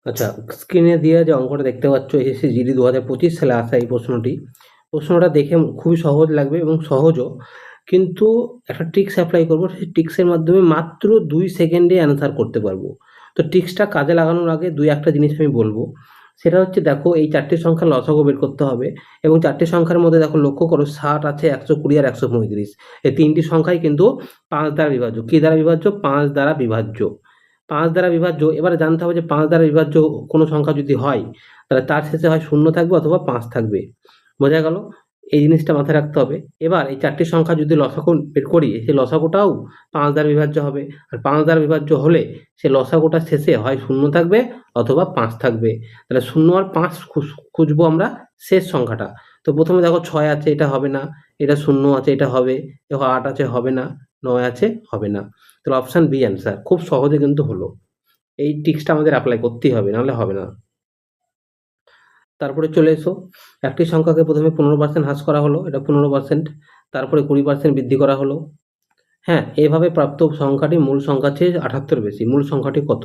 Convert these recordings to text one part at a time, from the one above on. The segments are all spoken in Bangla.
আচ্ছা, স্ক্রিনে দিয়ে যে অঙ্কটা দেখতে পাচ্ছ এসএসসি জিডি 2025 সালে আসা এই প্রশ্নটা দেখে খুবই সহজ লাগবে এবং সহজও, কিন্তু একটা ট্রিক্স অ্যাপ্লাই করবো। সেই ট্রিক্সের মাধ্যমে মাত্র 2 সেকেন্ডে অ্যান্সার করতে পারবো। তো ট্রিক্সটা কাজে লাগানোর আগে 2-1টা জিনিস আমি বলবো। সেটা হচ্ছে, দেখো এই 4টি সংখ্যার লসাগু বের করতে হবে এবং 4টি সংখ্যার মধ্যে দেখো লক্ষ্য করো 60 আছে, 120 আর 135। এই 3টি সংখ্যাই কিন্তু 5 দ্বারা বিভাজ্য। কি দ্বারা বিভাজ্য? 5 দ্বারা বিভাজ্য। 5 দ্বারা বিভাজ্য। এবারে জানতে হবে যে 5 দ্বারা বিভাজ্য কোনো সংখ্যা যদি হয়, তাহলে তার শেষে হয় 0 থাকবে অথবা 5 থাকবে। বোঝা গেল? এই জিনিসটা মাথায় রাখতে হবে। এবার এই 4টি সংখ্যা যদি লসাগু বের করি, সেই লসাগুটাও 5 দ্বারা বিভাজ্য হবে। আর 5 দ্বারা বিভাজ্য হলে সেই লসাগুটার শেষে হয় 0 থাকবে অথবা 5 থাকবে। তাহলে 0 আর 5 খুঁজবো আমরা শেষ সংখ্যাটা। তো প্রথমে দেখো 6 আছে, এটা হবে না। এটা 0 আছে, এটা হবে। দেখো 8 আছে, হবে না। 9 আছে, হবে না। তাহলে অপশন বি অ্যান্সার। খুব সহজে কিন্তু হলো। এই ট্রিক্সটা আমাদের অ্যাপ্লাই করতেই হবে, নাহলে হবে না। তারপরে চলে এসো, একটি সংখ্যাকে প্রথমে 15% হ্রাস করা হলো, এটা 15%। তারপরে 20% বৃদ্ধি করা হলো। হ্যাঁ, এভাবে প্রাপ্ত সংখ্যাটি মূল সংখ্যার চেয়ে 78 বেশি। মূল সংখ্যাটি কত?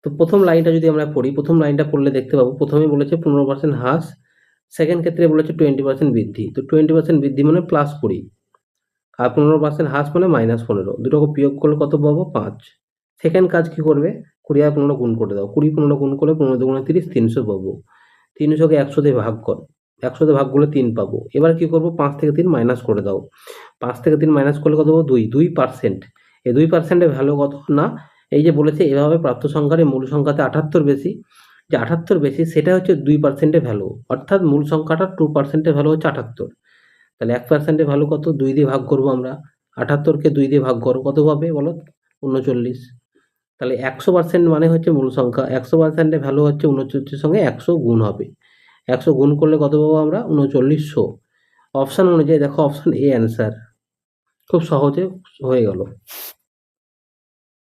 তো প্রথম লাইনটা যদি আমরা পড়ি, প্রথম লাইনটা পড়লে দেখতে পাবো প্রথমে বলেছে 15% হ্রাস, সেকেন্ড ক্ষেত্রে বলেছে 20% বৃদ্ধি। তো 20% বৃদ্ধি মানে +20, আর 15% হ্রাস মানে -15। দুটোকে বিয়োগ করলে কত পাবো? 5। সেকেন্ড কাজ কি করবে? 20 আর 15 গুণ করে দাও। 20 15 গুণ করলে 15 দুগুণে 30, 300 পাবো। 300 কে 100 দিয়ে ভাগ কর। 100 দিয়ে ভাগ করলে 3 পাবো। এবার কি করবো? 5 থেকে 3 মাইনাস করে দাও। 5 থেকে 3 মাইনাস করলে কত পাবো? 2। 2%। এই 2% এর ভ্যালু কত? না, এই যে বলেছে এভাবে প্রাপ্ত সংখ্যার মূল সংখ্যাতে 78 বেশি। যে 78 বেশি সেটা হচ্ছে 2% এর ভ্যালু। অর্থাৎ মূল সংখ্যাটার 2% এর ভ্যালু হচ্ছে 78। তাহলে 1% এর ভ্যালু কত? 2 দিয়ে ভাগ করবো আমরা। 78 কে 2 দিয়ে ভাগ করো, কত পাবে বলো? 39। তাহলে 100% মানে হচ্ছে মূল সংখ্যা। 100% এর ভ্যালু হচ্ছে 39 এর সঙ্গে 100 গুণ হবে। 100 গুণ করলে কত পাবো আমরা? 3900। অপশন অনুযায়ী দেখো অপশন এ অ্যান্সার। খুব সহজে হয়ে গেল।